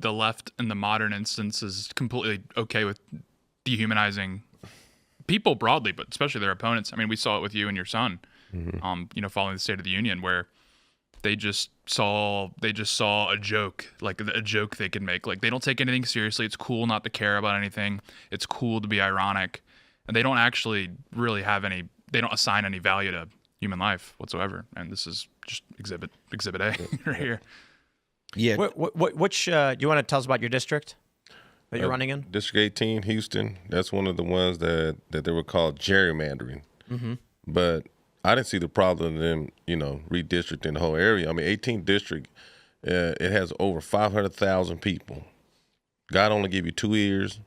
the left in the modern instance is completely okay with dehumanizing people broadly, but especially their opponents. I mean, we saw it with you and your son, following the State of the Union, where they just saw a joke, like a joke they could make. Like, they don't take anything seriously. It's cool not to care about anything. It's cool to be ironic, and they don't actually really they don't assign any value to human life whatsoever. And this is just exhibit A right here. Yeah. Which you want to tell us about your district that you're running in? District 18, Houston. That's one of the ones that they were called gerrymandering. Mm-hmm. But I didn't see the problem in them, redistricting the whole area. I mean, 18th district, it has over 500,000 people. God only give you 2 ears,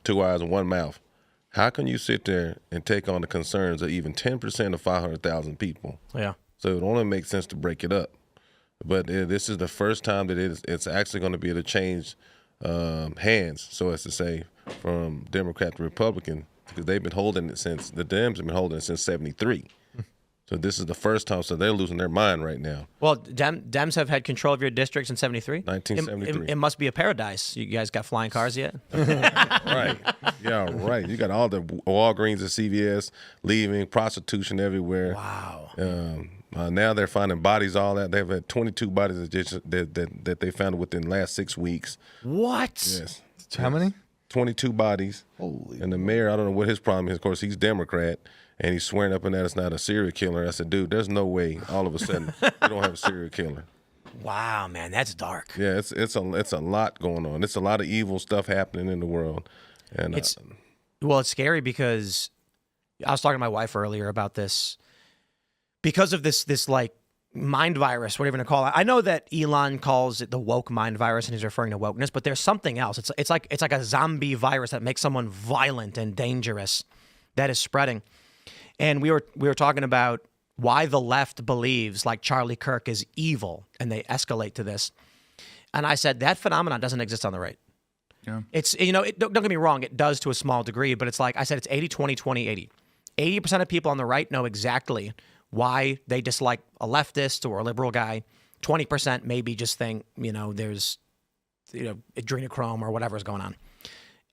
2 eyes, and 1 mouth. How can you sit there and take on the concerns of even 10% of 500,000 people? Yeah. So it only makes sense to break it up. But this is the first time that it's actually going to be able to change hands, so as to say, from Democrat to Republican, because they've been holding it since, the Dems have been holding it since 73. So this is the first time, so they're losing their mind right now. Well, Dems have had control of your district in 73? 1973. It must be a paradise. You guys got flying cars yet? Right. Yeah, right. You got all the Walgreens and CVS leaving, prostitution everywhere. Wow. Now they're finding bodies, all that. They've had 22 bodies that they found within the last 6 weeks. What? Yes. How many? 22 bodies. Holy. And the mayor, I don't know what his problem is. Of course, he's Democrat, and he's swearing up and that it's not a serial killer. I said, dude, there's no way all of a sudden you don't have a serial killer. Wow, man, that's dark. Yeah, it's a lot going on. It's a lot of evil stuff happening in the world. And it's scary because I was talking to my wife earlier about this. Because of this like mind virus, whatever you want to call it. I know that Elon calls it the woke mind virus, and he's referring to wokeness, but there's something else. It's like a zombie virus that makes someone violent and dangerous that is spreading. And we were talking about why the left believes like Charlie Kirk is evil, and they escalate to this. And I said that phenomenon doesn't exist on the right. Yeah. It's don't get me wrong, it does to a small degree, but it's like I said, it's 80-20, 20-80. 80% of people on the right know exactly why they dislike a leftist or a liberal guy. 20% maybe just think, there's, adrenochrome or whatever's going on.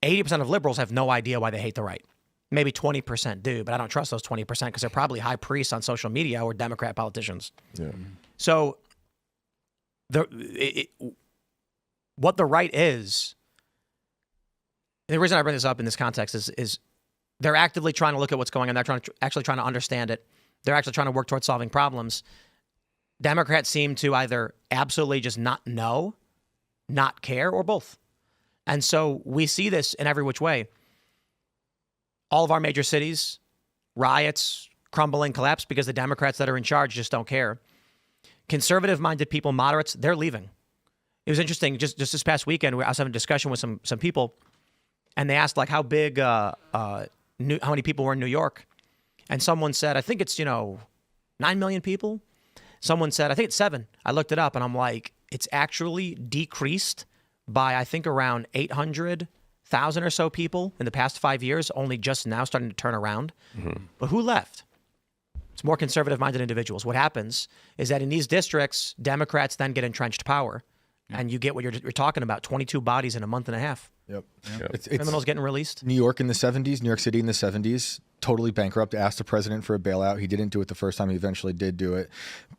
80% of liberals have no idea why they hate the right. Maybe 20% do, but I don't trust those 20% because they're probably high priests on social media or Democrat politicians. yeah. So what the right is, and the reason I bring this up in this context is they're actively trying to look at what's going on. They're actually trying to understand it. They're actually trying to work towards solving problems. Democrats seem to either absolutely just not know, not care, or both. And so we see this in every which way. All of our major cities, riots, crumbling, collapse because the Democrats that are in charge just don't care. Conservative-minded people, moderates, they're leaving. It was interesting. Just this past weekend, I was having a discussion with some people, and they asked like how big, how many people were in New York. And someone said, I think it's, 9 million people. Someone said, I think it's 7. I looked it up and I'm like, it's actually decreased by, I think, around 800,000 or so people in the past 5 years, only just now starting to turn around. Mm-hmm. But who left? It's more conservative-minded individuals. What happens is that in these districts, Democrats then get entrenched power. And you get what you're talking about, 22 bodies in a month and a half. Yep. Yep. Criminals getting released. New York in the 70s, New York City in the 70s, totally bankrupt, asked the president for a bailout. He didn't do it the first time. He eventually did do it.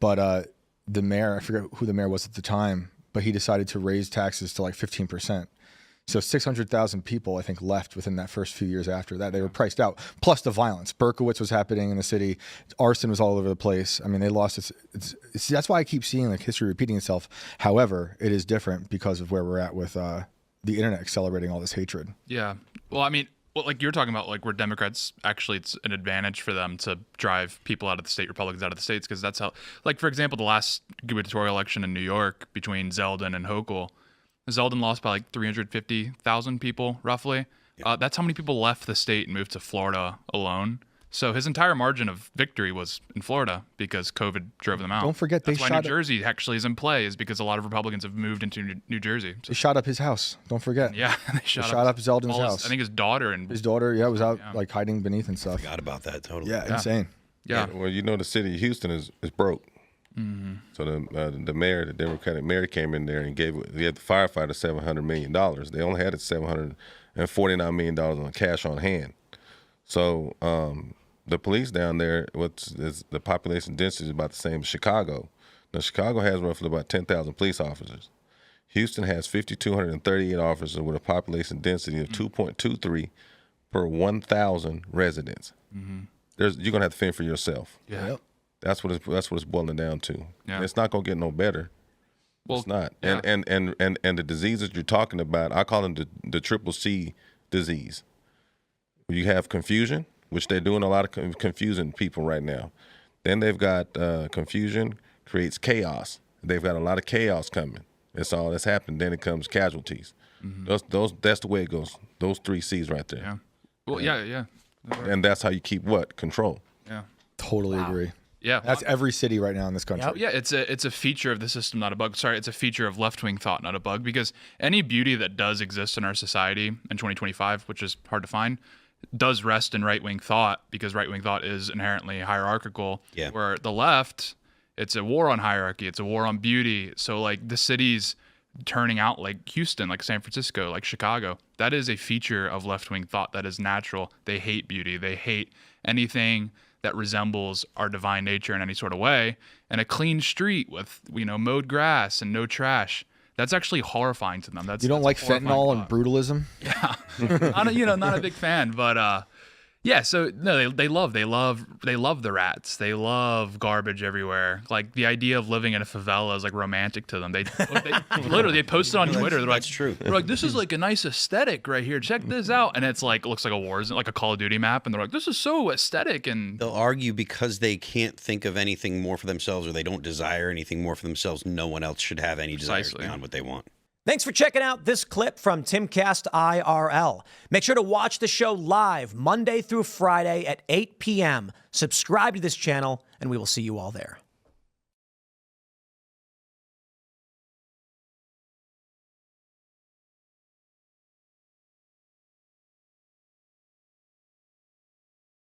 But the mayor, I forget who the mayor was at the time, but he decided to raise taxes to like 15%. So 600,000 people, I think, left within that first few years after that. They were priced out. Plus the violence. Berkowitz was happening in the city. Arson was all over the place. I mean, they lost it's that's why I keep seeing like history repeating itself. However, it is different because of where we're at with the internet accelerating all this hatred. Yeah. Well, I mean, like you're talking about, like where Democrats, actually it's an advantage for them to drive people out of the state, Republicans out of the states, because that's how, like, for example, the last gubernatorial election in New York between Zeldin and Hochul, Zeldin lost by like 350,000 people, roughly. Yeah. That's how many people left the state and moved to Florida alone. So his entire margin of victory was in Florida because COVID drove them out. Don't forget that's why New Jersey actually is in play, is because a lot of Republicans have moved into New Jersey. So, they shot up his house. Don't forget. Yeah, they shot up Zeldin's house. I think his daughter was out like hiding beneath and stuff. Forgot about that totally. Yeah, insane. Yeah. Well, the city of Houston is broke. So the mayor, the Democratic mayor, came in there and gave the firefighter $700 million. They only had $749 million on cash on hand. So the police down there, the population density is about the same as Chicago. Now, Chicago has roughly about 10,000 police officers. Houston has 5,238 officers with a population density of 2.23 per 1,000 residents. You're going to have to fend for yourself. Yeah. Yep. That's what it's boiling down to. Yeah. It's not going to get no better. Well, It's not. yeah. And the diseases you're talking about, I call them the triple C disease. You have confusion, which they're doing a lot of confusing people right now. Then they've got confusion creates chaos. They've got a lot of chaos coming. That's all that's happened. Then it comes casualties. That's the way it goes. Those 3 C's right there. Yeah. Well, yeah. And that's how you keep what? Control. Yeah. Totally agree. Yeah. That's every city right now in this country. Yep. Yeah, it's a feature of the system, not a bug. Sorry, it's a feature of left-wing thought, not a bug. Because any beauty that does exist in our society in 2025, which is hard to find, does rest in right-wing thought, because right-wing thought is inherently hierarchical. Yeah. Where the left, it's a war on hierarchy, it's a war on beauty. So like the cities turning out like Houston, like San Francisco, like Chicago, that is a feature of left-wing thought that is natural. They hate beauty. They hate anything that resembles our divine nature in any sort of way. And a clean street with, mowed grass and no trash, that's actually horrifying to them. You don't like fentanyl and brutalism? Not a big fan, but yeah. So no, they love the rats. They love garbage everywhere. Like the idea of living in a favela is like romantic to them. They literally they post it on Twitter. They're like, That's true. They're like, this is like a nice aesthetic right here. Check this out, and it's like it looks like a war zone, like a Call of Duty map, and they're like, this is so aesthetic. And They'll argue because they can't think of anything more for themselves or they don't desire anything more for themselves, no one else should have any desires Precisely. beyond what they want. Thanks for checking out this clip from Timcast IRL. Make sure to watch the show live Monday through Friday at 8 p.m. Subscribe to this channel, and we will see you all there.